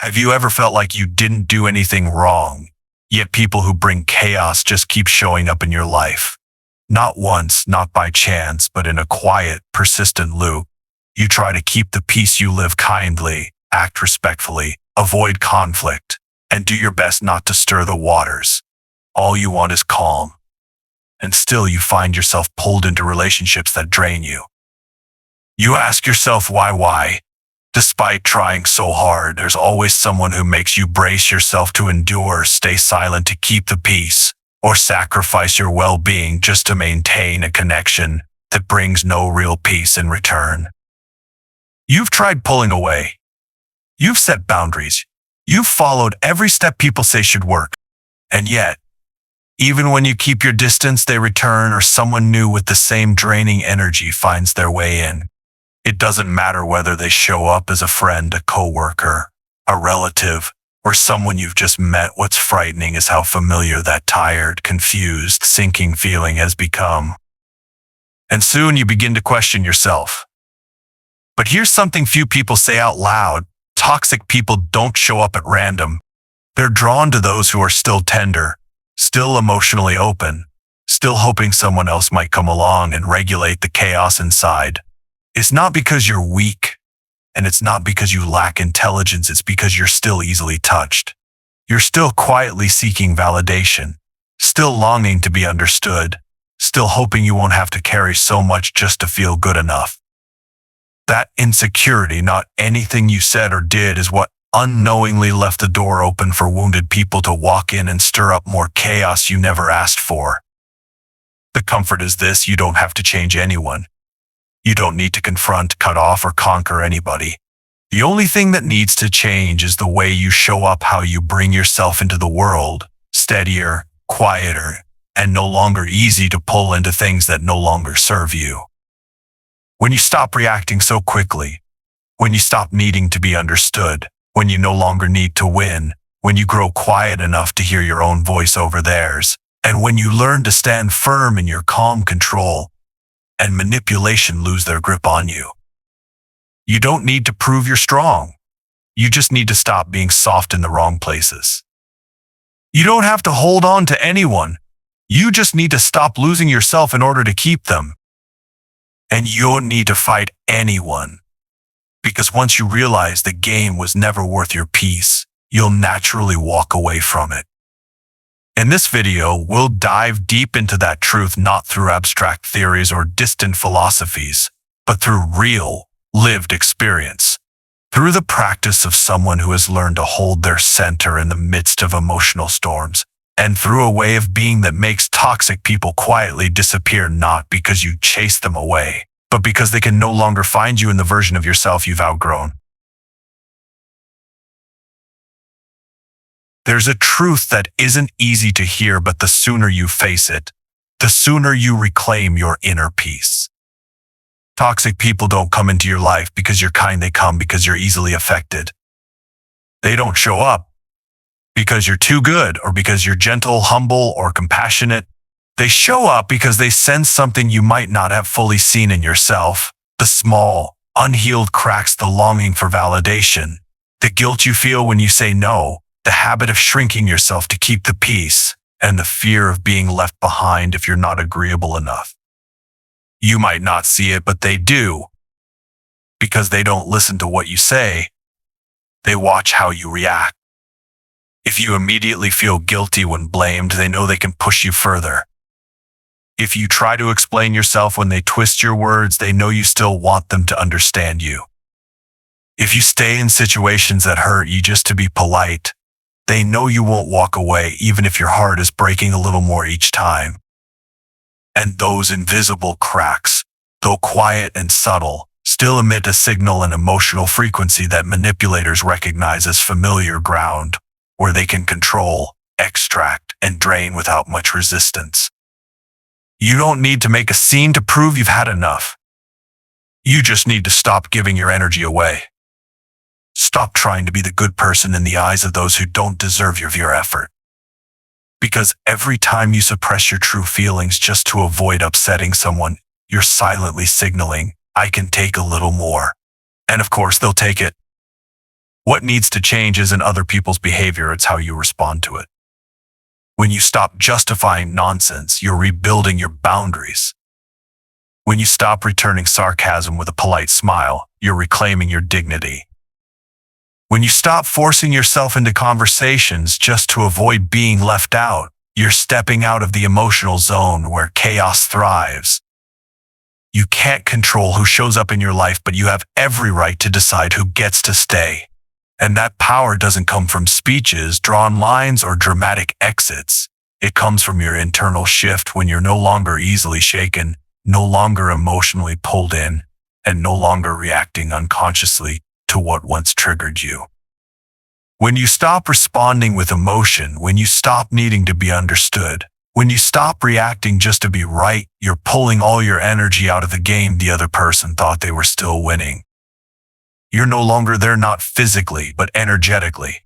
Have you ever felt like you didn't do anything wrong, yet people who bring chaos just keep showing up in your life? Not once, not by chance, but in a quiet, persistent loop. You try to keep the peace, you live kindly, act respectfully, avoid conflict, and do your best not to stir the waters. All you want is calm. And still you find yourself pulled into relationships that drain you. You ask yourself why? Despite trying so hard, there's always someone who makes you brace yourself to endure, stay silent to keep the peace, or sacrifice your well-being just to maintain a connection that brings no real peace in return. You've tried pulling away. You've set boundaries. You've followed every step people say should work. And yet, even when you keep your distance, they return, or someone new with the same draining energy finds their way in. It doesn't matter whether they show up as a friend, a coworker, a relative, or someone you've just met. What's frightening is how familiar that tired, confused, sinking feeling has become. And soon you begin to question yourself. But here's something few people say out loud. Toxic people don't show up at random. They're drawn to those who are still tender, still emotionally open, still hoping someone else might come along and regulate the chaos inside. It's not because you're weak, and it's not because you lack intelligence. It's because you're still easily touched. You're still quietly seeking validation, still longing to be understood, still hoping you won't have to carry so much just to feel good enough. That insecurity, not anything you said or did, is what unknowingly left the door open for wounded people to walk in and stir up more chaos you never asked for. The comfort is this: you don't have to change anyone. You don't need to confront, cut off, or conquer anybody. The only thing that needs to change is the way you show up, how you bring yourself into the world, steadier, quieter, and no longer easy to pull into things that no longer serve you. When you stop reacting so quickly, when you stop needing to be understood, when you no longer need to win, when you grow quiet enough to hear your own voice over theirs, and when you learn to stand firm in your calm control, and manipulation lose their grip on you. You don't need to prove you're strong. You just need to stop being soft in the wrong places. You don't have to hold on to anyone. You just need to stop losing yourself in order to keep them. And you don't need to fight anyone. Because once you realize the game was never worth your peace, you'll naturally walk away from it. In this video, we'll dive deep into that truth, not through abstract theories or distant philosophies, but through real, lived experience. Through the practice of someone who has learned to hold their center in the midst of emotional storms, and through a way of being that makes toxic people quietly disappear, not because you chase them away, but because they can no longer find you in the version of yourself you've outgrown. There's a truth that isn't easy to hear, but the sooner you face it, the sooner you reclaim your inner peace. Toxic people don't come into your life because you're kind. They come because you're easily affected. They don't show up because you're too good or because you're gentle, humble, or compassionate. They show up because they sense something you might not have fully seen in yourself. The small, unhealed cracks, the longing for validation, the guilt you feel when you say no, the habit of shrinking yourself to keep the peace, and the fear of being left behind if you're not agreeable enough. You might not see it, but they do. Because they don't listen to what you say. They watch how you react. If you immediately feel guilty when blamed, they know they can push you further. If you try to explain yourself when they twist your words, they know you still want them to understand you. If you stay in situations that hurt you just to be polite, they know you won't walk away even if your heart is breaking a little more each time. And those invisible cracks, though quiet and subtle, still emit a signal and emotional frequency that manipulators recognize as familiar ground, where they can control, extract, and drain without much resistance. You don't need to make a scene to prove you've had enough. You just need to stop giving your energy away. Stop trying to be the good person in the eyes of those who don't deserve your effort. Because every time you suppress your true feelings just to avoid upsetting someone, you're silently signaling, I can take a little more. And of course, they'll take it. What needs to change isn't other people's behavior, it's how you respond to it. When you stop justifying nonsense, you're rebuilding your boundaries. When you stop returning sarcasm with a polite smile, you're reclaiming your dignity. When you stop forcing yourself into conversations just to avoid being left out, you're stepping out of the emotional zone where chaos thrives. You can't control who shows up in your life, but you have every right to decide who gets to stay. And that power doesn't come from speeches, drawn lines, or dramatic exits. It comes from your internal shift when you're no longer easily shaken, no longer emotionally pulled in, and no longer reacting unconsciously to what once triggered you. When you stop responding with emotion, when you stop needing to be understood, when you stop reacting just to be right, you're pulling all your energy out of the game the other person thought they were still winning. You're no longer there, not physically, but energetically.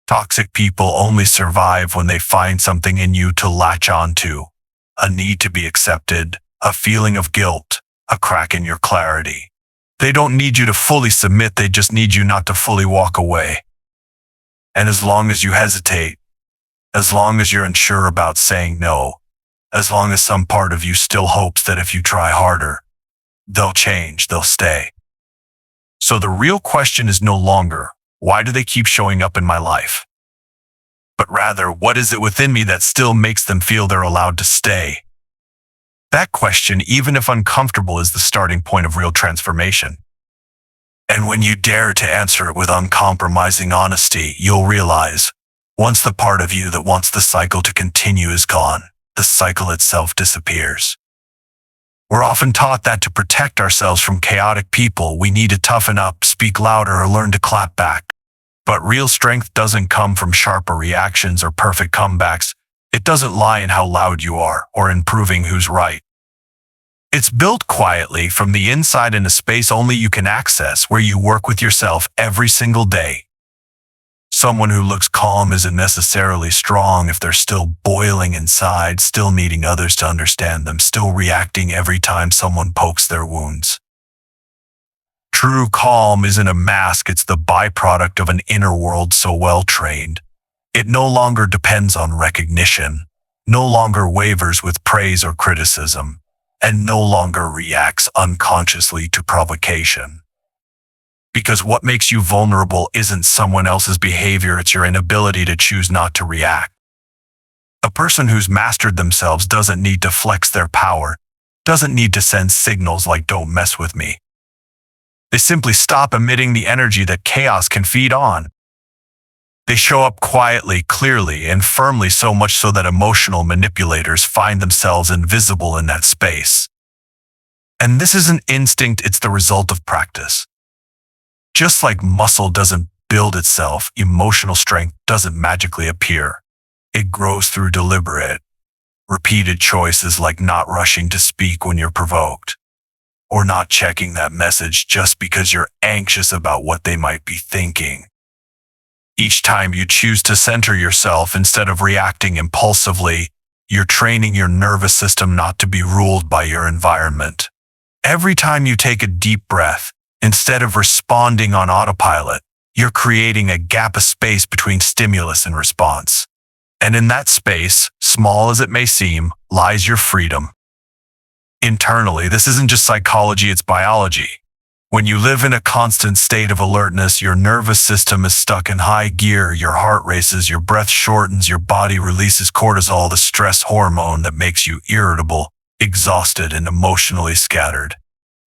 Toxic people only survive when they find something in you to latch onto. A need to be accepted, a feeling of guilt, a crack in your clarity. They don't need you to fully submit, they just need you not to fully walk away. And as long as you hesitate, as long as you're unsure about saying no, as long as some part of you still hopes that if you try harder, they'll change, they'll stay. So the real question is no longer, why do they keep showing up in my life? But rather, what is it within me that still makes them feel they're allowed to stay? That question, even if uncomfortable, is the starting point of real transformation. And when you dare to answer it with uncompromising honesty, you'll realize, once the part of you that wants the cycle to continue is gone, the cycle itself disappears. We're often taught that to protect ourselves from chaotic people, we need to toughen up, speak louder, or learn to clap back. But real strength doesn't come from sharper reactions or perfect comebacks. It doesn't lie in how loud you are or in proving who's right. It's built quietly from the inside in a space only you can access, where you work with yourself every single day. Someone who looks calm isn't necessarily strong if they're still boiling inside, still needing others to understand them, still reacting every time someone pokes their wounds. True calm isn't a mask, it's the byproduct of an inner world so well trained. It no longer depends on recognition, no longer wavers with praise or criticism, and no longer reacts unconsciously to provocation. Because what makes you vulnerable isn't someone else's behavior, it's your inability to choose not to react. A person who's mastered themselves doesn't need to flex their power, doesn't need to send signals like "don't mess with me." They simply stop emitting the energy that chaos can feed on. They show up quietly, clearly, and firmly, so much so that emotional manipulators find themselves invisible in that space. And this isn't instinct, it's the result of practice. Just like muscle doesn't build itself, emotional strength doesn't magically appear. It grows through deliberate, repeated choices, like not rushing to speak when you're provoked, or not checking that message just because you're anxious about what they might be thinking. Each time you choose to center yourself instead of reacting impulsively, you're training your nervous system not to be ruled by your environment. Every time you take a deep breath, instead of responding on autopilot, you're creating a gap, a space between stimulus and response. And in that space, small as it may seem, lies your freedom. Internally, this isn't just psychology, it's biology. When you live in a constant state of alertness, your nervous system is stuck in high gear, your heart races, your breath shortens, your body releases cortisol, the stress hormone that makes you irritable, exhausted, and emotionally scattered.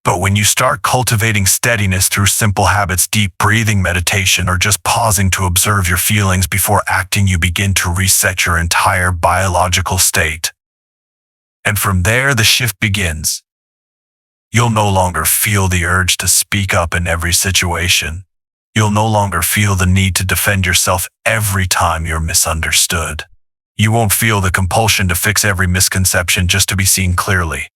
But when you start cultivating steadiness through simple habits, deep breathing, meditation, or just pausing to observe your feelings before acting, you begin to reset your entire biological state. And from there, the shift begins. You'll no longer feel the urge to speak up in every situation. You'll no longer feel the need to defend yourself every time you're misunderstood. You won't feel the compulsion to fix every misconception just to be seen clearly.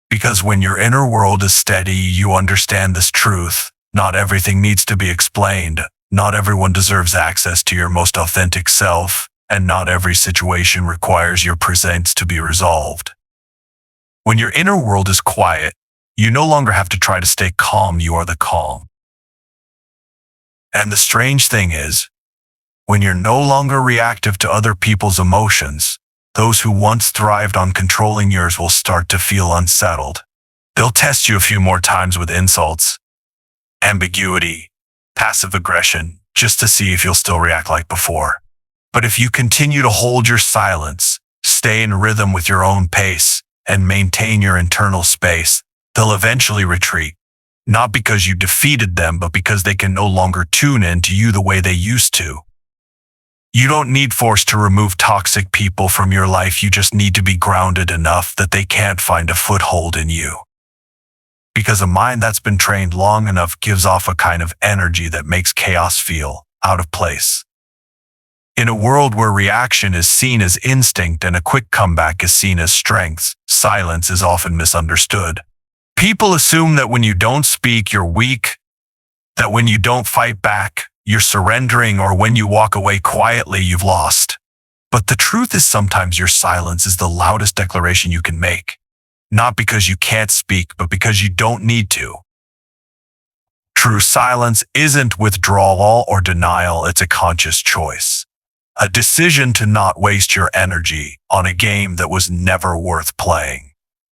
Because when your inner world is steady, you understand this truth. Not everything needs to be explained. Not everyone deserves access to your most authentic self, and not every situation requires your presence to be resolved. When your inner world is quiet, you no longer have to try to stay calm, you are the calm. And the strange thing is, when you're no longer reactive to other people's emotions, those who once thrived on controlling yours will start to feel unsettled. They'll test you a few more times with insults, ambiguity, passive aggression, just to see if you'll still react like before. But if you continue to hold your silence, stay in rhythm with your own pace, and maintain your internal space, they'll eventually retreat. Not because you defeated them, but because they can no longer tune in to you the way they used to. You don't need force to remove toxic people from your life. You just need to be grounded enough that they can't find a foothold in you. Because a mind that's been trained long enough gives off a kind of energy that makes chaos feel out of place. In a world where reaction is seen as instinct and a quick comeback is seen as strength, silence is often misunderstood. People assume that when you don't speak, you're weak, that when you don't fight back, you're surrendering, or when you walk away quietly, you've lost. But the truth is sometimes your silence is the loudest declaration you can make. Not because you can't speak, but because you don't need to. True silence isn't withdrawal or denial, it's a conscious choice. A decision to not waste your energy on a game that was never worth playing.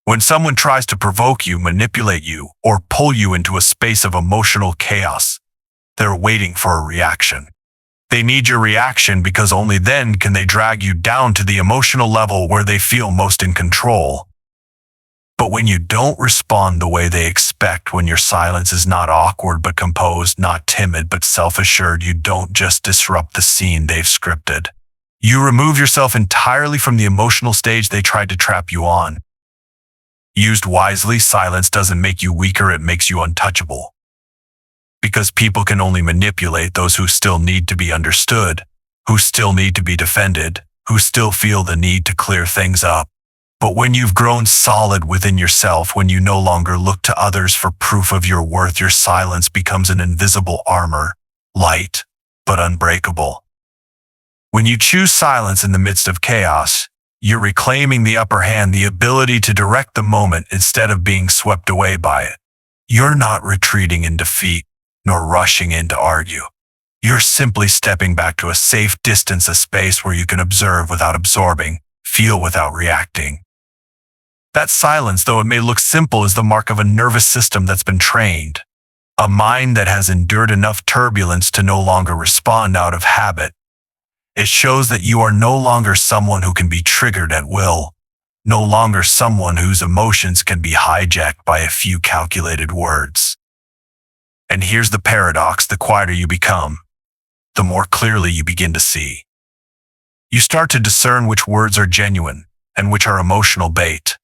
When someone tries to provoke you, manipulate you, or pull you into a space of emotional chaos, they're waiting for a reaction. They need your reaction because only then can they drag you down to the emotional level where they feel most in control. But when you don't respond the way they expect, when your silence is not awkward but composed, not timid but self-assured, you don't just disrupt the scene they've scripted. You remove yourself entirely from the emotional stage they tried to trap you on. Used wisely, silence doesn't make you weaker, it makes you untouchable. Because people can only manipulate those who still need to be understood, who still need to be defended, who still feel the need to clear things up. But when you've grown solid within yourself, when you no longer look to others for proof of your worth, your silence becomes an invisible armor, light, but unbreakable. When you choose silence in the midst of chaos, you're reclaiming the upper hand, the ability to direct the moment instead of being swept away by it. You're not retreating in defeat, nor rushing in to argue. You're simply stepping back to a safe distance, a space where you can observe without absorbing, feel without reacting. That silence, though it may look simple, is the mark of a nervous system that's been trained, a mind that has endured enough turbulence to no longer respond out of habit. It shows that you are no longer someone who can be triggered at will, no longer someone whose emotions can be hijacked by a few calculated words. And here's the paradox: the quieter you become, the more clearly you begin to see. You start to discern which words are genuine and which are emotional bait.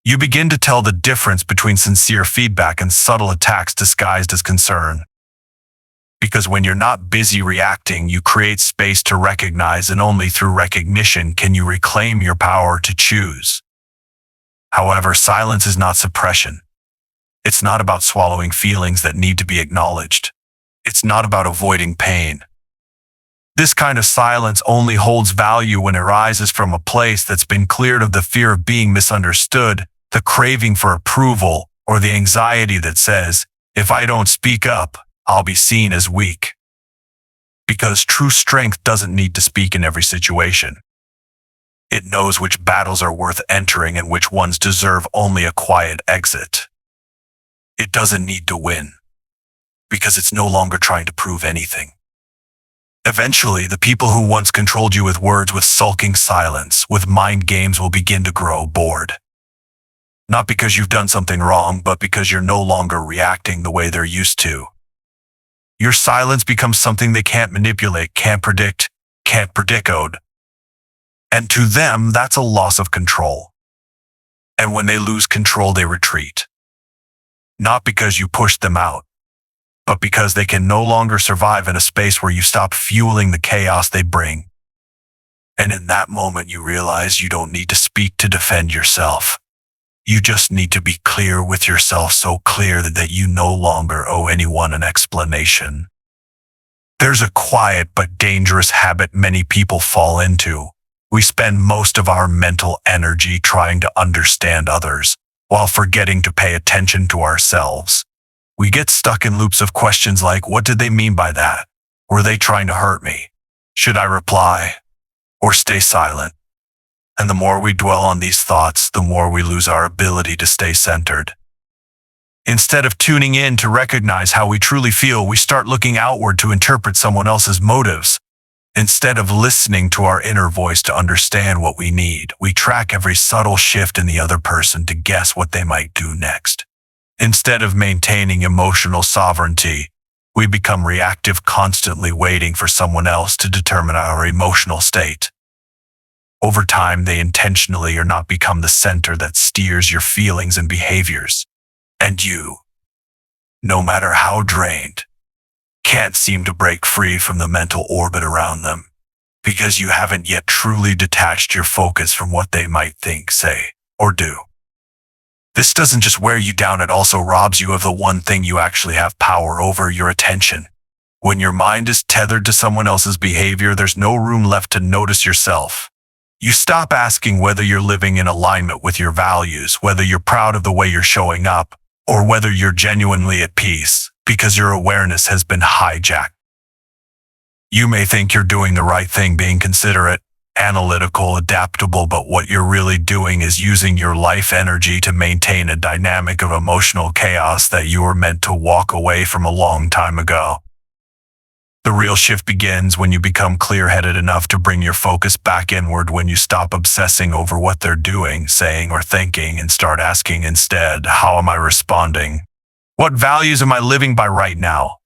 You begin to tell the difference between sincere feedback and subtle attacks disguised as concern. Because when you're not busy reacting, you create space to recognize, and only through recognition can you reclaim your power to choose. However, silence is not suppression. It's not about swallowing feelings that need to be acknowledged. It's not about avoiding pain. This kind of silence only holds value when it arises from a place that's been cleared of the fear of being misunderstood, the craving for approval, or the anxiety that says, if I don't speak up, I'll be seen as weak. Because true strength doesn't need to speak in every situation. It knows which battles are worth entering and which ones deserve only a quiet exit. It doesn't need to win, because it's no longer trying to prove anything. Eventually, the people who once controlled you with words, with sulking silence, with mind games will begin to grow bored. Not because you've done something wrong, but because you're no longer reacting the way they're used to. Your silence becomes something they can't manipulate, can't predict, can't predicode. And to them, that's a loss of control. And when they lose control, they retreat. Not because you pushed them out, but because they can no longer survive in a space where you stop fueling the chaos they bring. And in that moment, you realize you don't need to speak to defend yourself. You just need to be clear with yourself, so clear that you no longer owe anyone an explanation. There's a quiet but dangerous habit many people fall into. We spend most of our mental energy trying to understand others, while forgetting to pay attention to ourselves. We get stuck in loops of questions like, what did they mean by that? Were they trying to hurt me? Should I reply or stay silent? And the more we dwell on these thoughts, the more we lose our ability to stay centered. Instead of tuning in to recognize how we truly feel, we start looking outward to interpret someone else's motives. Instead of listening to our inner voice to understand what we need, we track every subtle shift in the other person to guess what they might do next. Instead of maintaining emotional sovereignty, we become reactive, constantly waiting for someone else to determine our emotional state. Over time, they intentionally or not become the center that steers your feelings and behaviors. And you, no matter how drained, can't seem to break free from the mental orbit around them, because you haven't yet truly detached your focus from what they might think, say, or do. This doesn't just wear you down, it also robs you of the one thing you actually have power over: your attention. When your mind is tethered to someone else's behavior, there's no room left to notice yourself. You stop asking whether you're living in alignment with your values, whether you're proud of the way you're showing up, or whether you're genuinely at peace, because your awareness has been hijacked. You may think you're doing the right thing, being considerate, analytical, adaptable, but what you're really doing is using your life energy to maintain a dynamic of emotional chaos that you were meant to walk away from a long time ago. The real shift begins when you become clear-headed enough to bring your focus back inward, when you stop obsessing over what they're doing, saying, or thinking, and start asking instead, how am I responding? What values am I living by right now?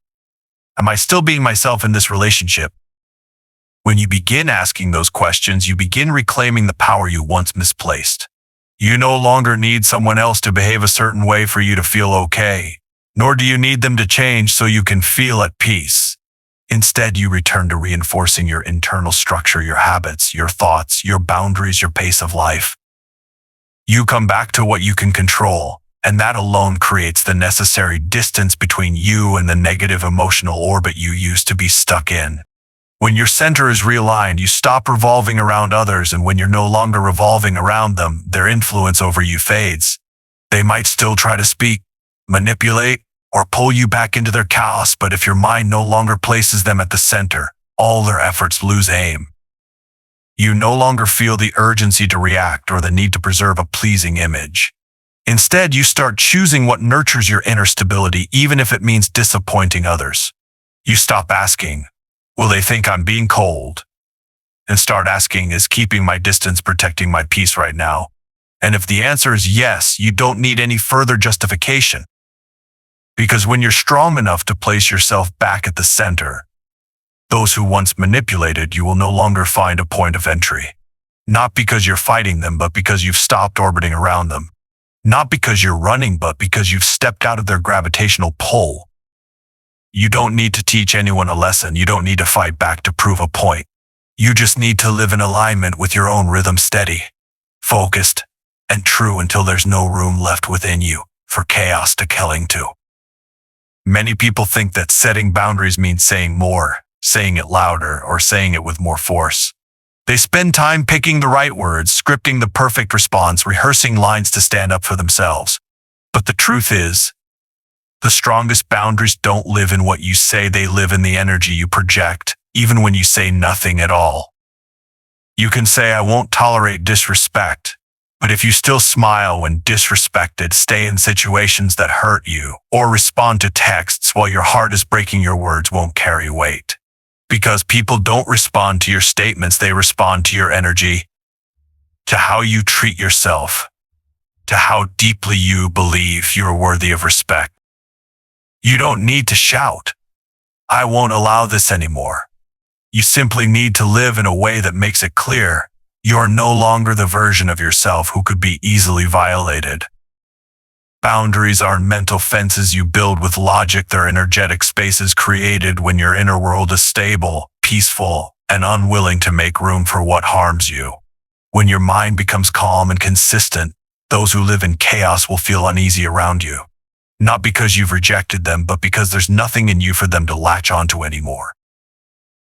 Am I still being myself in this relationship? When you begin asking those questions, you begin reclaiming the power you once misplaced. You no longer need someone else to behave a certain way for you to feel okay, nor do you need them to change so you can feel at peace. Instead, you return to reinforcing your internal structure, your habits, your thoughts, your boundaries, your pace of life. You come back to what you can control, and that alone creates the necessary distance between you and the negative emotional orbit you used to be stuck in. When your center is realigned, you stop revolving around others, and when you're no longer revolving around them, their influence over you fades. They might still try to speak, manipulate, or pull you back into their chaos, but if your mind no longer places them at the center, all their efforts lose aim. You no longer feel the urgency to react or the need to preserve a pleasing image. Instead, you start choosing what nurtures your inner stability, even if it means disappointing others. You stop asking, will they think I'm being cold? And start asking, is keeping my distance protecting my peace right now? And if the answer is yes, you don't need any further justification. Because when you're strong enough to place yourself back at the center, those who once manipulated you will no longer find a point of entry. Not because you're fighting them, but because you've stopped orbiting around them. Not because you're running, but because you've stepped out of their gravitational pull. You don't need to teach anyone a lesson. You don't need to fight back to prove a point. You just need to live in alignment with your own rhythm, steady, focused, and true, until there's no room left within you for chaos to cling to. Many people think that setting boundaries means saying more, saying it louder, or saying it with more force. They spend time picking the right words, scripting the perfect response, rehearsing lines to stand up for themselves. But the truth is, the strongest boundaries don't live in what you say, they live in the energy you project, even when you say nothing at all. You can say, I won't tolerate disrespect, but if you still smile when disrespected, stay in situations that hurt you, or respond to texts while your heart is breaking, your words won't carry weight. Because people don't respond to your statements, they respond to your energy, to how you treat yourself, to how deeply you believe you're worthy of respect. You don't need to shout, I won't allow this anymore. You simply need to live in a way that makes it clear you're no longer the version of yourself who could be easily violated. Boundaries aren't mental fences you build with logic, they're energetic spaces created when your inner world is stable, peaceful, and unwilling to make room for what harms you. When your mind becomes calm and consistent, those who live in chaos will feel uneasy around you. Not because you've rejected them, but because there's nothing in you for them to latch onto anymore.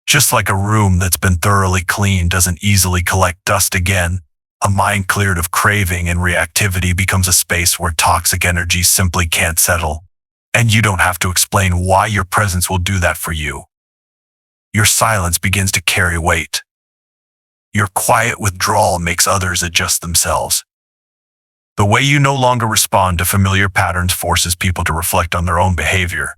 Just like a room that's been thoroughly cleaned doesn't easily collect dust again, a mind cleared of craving and reactivity becomes a space where toxic energy simply can't settle. And you don't have to explain why your presence will do that for you. Your silence begins to carry weight. Your quiet withdrawal makes others adjust themselves. The way you no longer respond to familiar patterns forces people to reflect on their own behavior.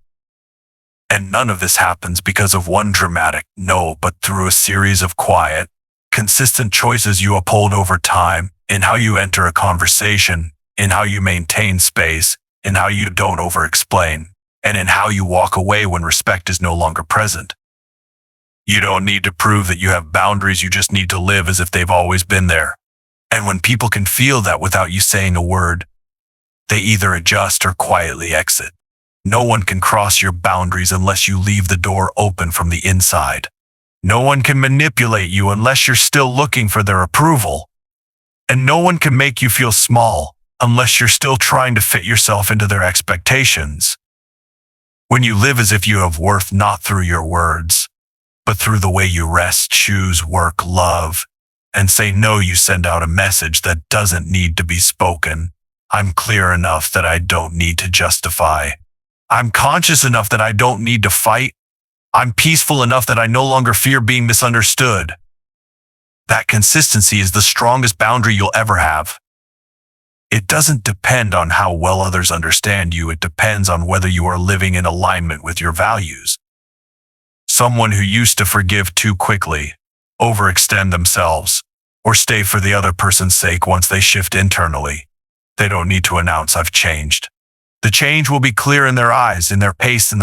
And none of this happens because of one dramatic no, but through a series of quiet, consistent choices you uphold over time in how you enter a conversation, in how you maintain space, in how you don't over-explain, and in how you walk away when respect is no longer present. You don't need to prove that you have boundaries, you just need to live as if they've always been there. And when people can feel that without you saying a word, they either adjust or quietly exit. No one can cross your boundaries unless you leave the door open from the inside. No one can manipulate you unless you're still looking for their approval. And no one can make you feel small unless you're still trying to fit yourself into their expectations. When you live as if you have worth not through your words, but through the way you rest, choose, work, love, and say no, you send out a message that doesn't need to be spoken. I'm clear enough that I don't need to justify. I'm conscious enough that I don't need to fight. I'm peaceful enough that I no longer fear being misunderstood. That consistency is the strongest boundary you'll ever have. It doesn't depend on how well others understand you. It depends on whether you are living in alignment with your values. Someone who used to forgive too quickly, overextend themselves, or stay for the other person's sake once they shift internally, they don't need to announce I've changed. The change will be clear in their eyes, in their pace, in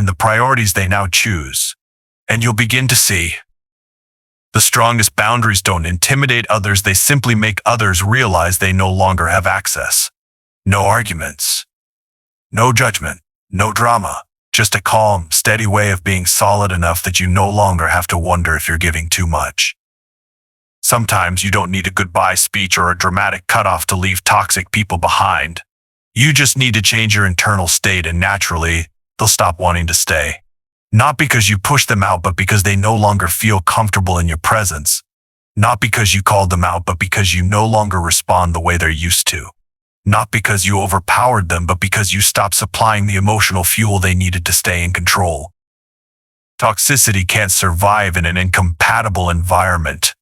the priorities they now choose. And you'll begin to see. The strongest boundaries don't intimidate others, they simply make others realize they no longer have access. No arguments. No judgment. No drama. Just a calm, steady way of being solid enough that you no longer have to wonder if you're giving too much. Sometimes you don't need a goodbye speech or a dramatic cutoff to leave toxic people behind. You just need to change your internal state, and naturally, they'll stop wanting to stay. Not because you push them out, but because they no longer feel comfortable in your presence. Not because you called them out, but because you no longer respond the way they're used to. Not because you overpowered them, but because you stopped supplying the emotional fuel they needed to stay in control. Toxicity can't survive in an incompatible environment.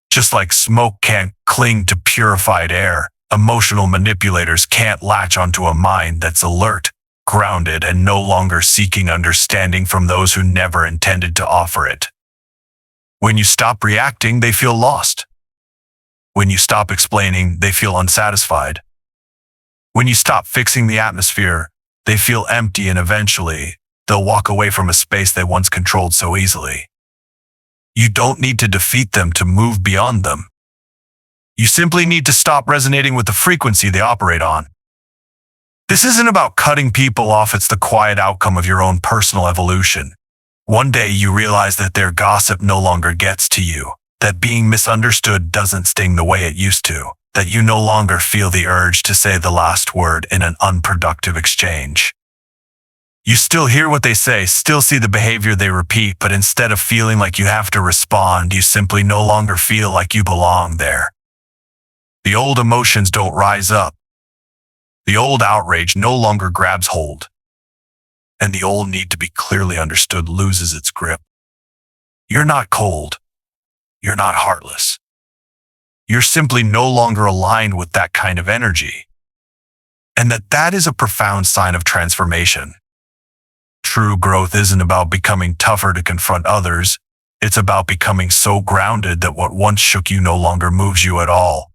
Just like smoke can't cling to purified air, emotional manipulators can't latch onto a mind that's alert, grounded, and no longer seeking understanding from those who never intended to offer it. When you stop reacting, they feel lost. When you stop explaining, they feel unsatisfied. When you stop fixing the atmosphere, they feel empty, and eventually, they'll walk away from a space they once controlled so easily. You don't need to defeat them to move beyond them. You simply need to stop resonating with the frequency they operate on. This isn't about cutting people off, it's the quiet outcome of your own personal evolution. One day you realize that their gossip no longer gets to you, that being misunderstood doesn't sting the way it used to, that you no longer feel the urge to say the last word in an unproductive exchange. You still hear what they say, still see the behavior they repeat, but instead of feeling like you have to respond, you simply no longer feel like you belong there. The old emotions don't rise up. The old outrage no longer grabs hold. And the old need to be clearly understood loses its grip. You're not cold. You're not heartless. You're simply no longer aligned with that kind of energy. And that is a profound sign of transformation. True growth isn't about becoming tougher to confront others. It's about becoming so grounded that what once shook you no longer moves you at all.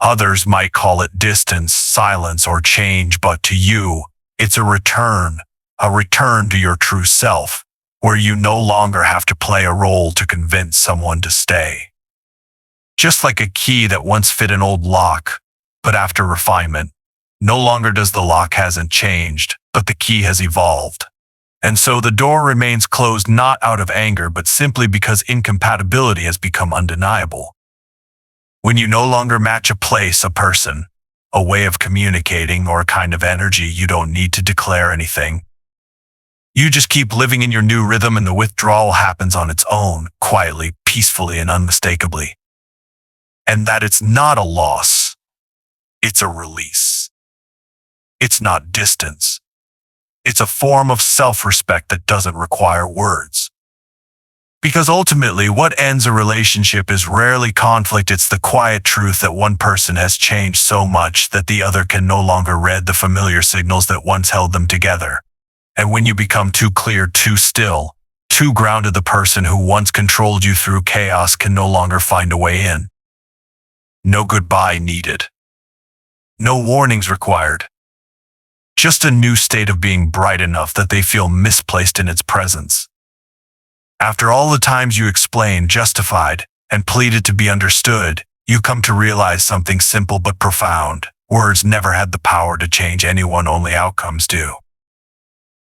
Others might call it distance, silence, or change, but to you, it's a return to your true self, where you no longer have to play a role to convince someone to stay. Just like a key that once fit an old lock, but after refinement, no longer does the lock hasn't changed, but the key has evolved. And so the door remains closed not out of anger, but simply because incompatibility has become undeniable. When you no longer match a place, a person, a way of communicating, or a kind of energy, you don't need to declare anything. You just keep living in your new rhythm, and the withdrawal happens on its own, quietly, peacefully, and unmistakably. And that it's not a loss, it's a release. It's not distance. It's a form of self-respect that doesn't require words. Because ultimately, what ends a relationship is rarely conflict. It's the quiet truth that one person has changed so much that the other can no longer read the familiar signals that once held them together. And when you become too clear, too still, too grounded, the person who once controlled you through chaos can no longer find a way in. No goodbye needed. No warnings required. Just a new state of being bright enough that they feel misplaced in its presence. After all the times you explained, justified, and pleaded to be understood, you come to realize something simple but profound. Words never had the power to change anyone, only outcomes do.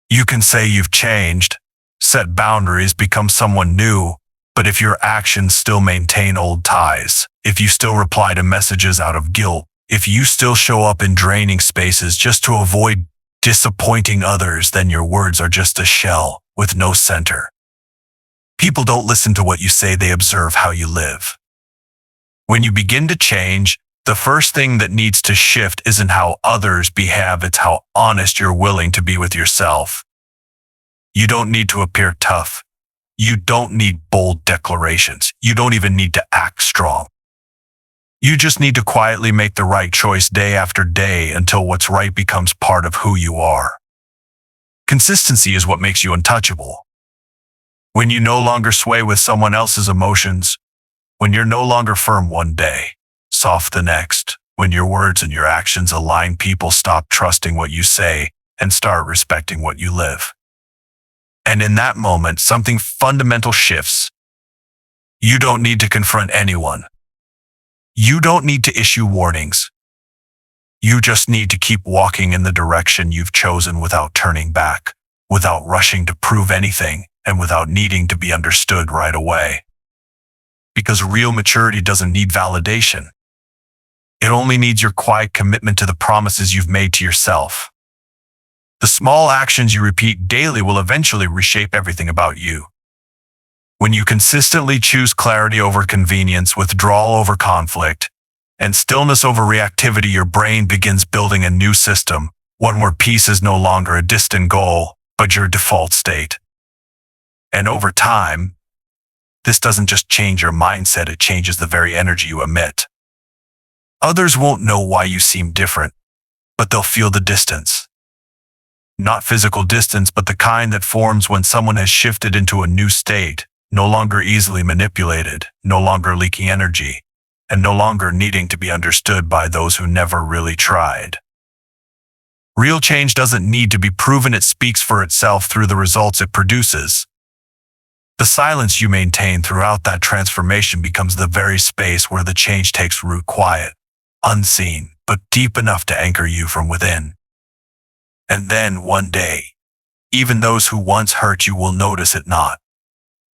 You can say you've changed, set boundaries, become someone new, but if your actions still maintain old ties, if you still reply to messages out of guilt, if you still show up in draining spaces just to avoid disappointing others, then your words are just a shell with no center. People don't listen to what you say, they observe how you live. When you begin to change, the first thing that needs to shift isn't how others behave, it's how honest you're willing to be with yourself. You don't need to appear tough. You don't need bold declarations. You don't even need to act strong. You just need to quietly make the right choice day after day until what's right becomes part of who you are. Consistency is what makes you untouchable. When you no longer sway with someone else's emotions, when you're no longer firm one day, soft the next, when your words and your actions align, people stop trusting what you say and start respecting what you live. And in that moment, something fundamental shifts. You don't need to confront anyone. You don't need to issue warnings. You just need to keep walking in the direction you've chosen without turning back, without rushing to prove anything, and without needing to be understood right away. Because real maturity doesn't need validation. It only needs your quiet commitment to the promises you've made to yourself. The small actions you repeat daily will eventually reshape everything about you. When you consistently choose clarity over convenience, withdrawal over conflict, and stillness over reactivity, your brain begins building a new system, one where peace is no longer a distant goal, but your default state. And over time, this doesn't just change your mindset, it changes the very energy you emit. Others won't know why you seem different, but they'll feel the distance. Not physical distance, but the kind that forms when someone has shifted into a new state, no longer easily manipulated, no longer leaking energy, and no longer needing to be understood by those who never really tried. Real change doesn't need to be proven, it speaks for itself through the results it produces. The silence you maintain throughout that transformation becomes the very space where the change takes root, quiet, unseen, but deep enough to anchor you from within. And then one day, even those who once hurt you will notice it, not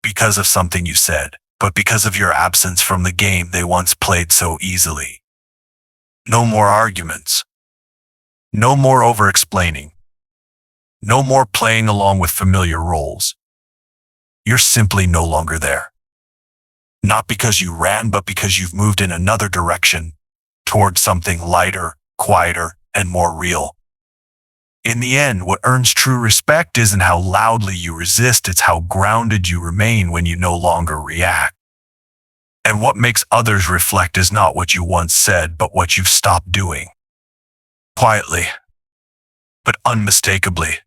because of something you said, but because of your absence from the game they once played so easily. No more arguments. No more over-explaining. No more playing along with familiar roles. You're simply no longer there. Not because you ran, but because you've moved in another direction, toward something lighter, quieter, and more real. In the end, what earns true respect isn't how loudly you resist, it's how grounded you remain when you no longer react. And what makes others reflect is not what you once said, but what you've stopped doing. Quietly, but unmistakably.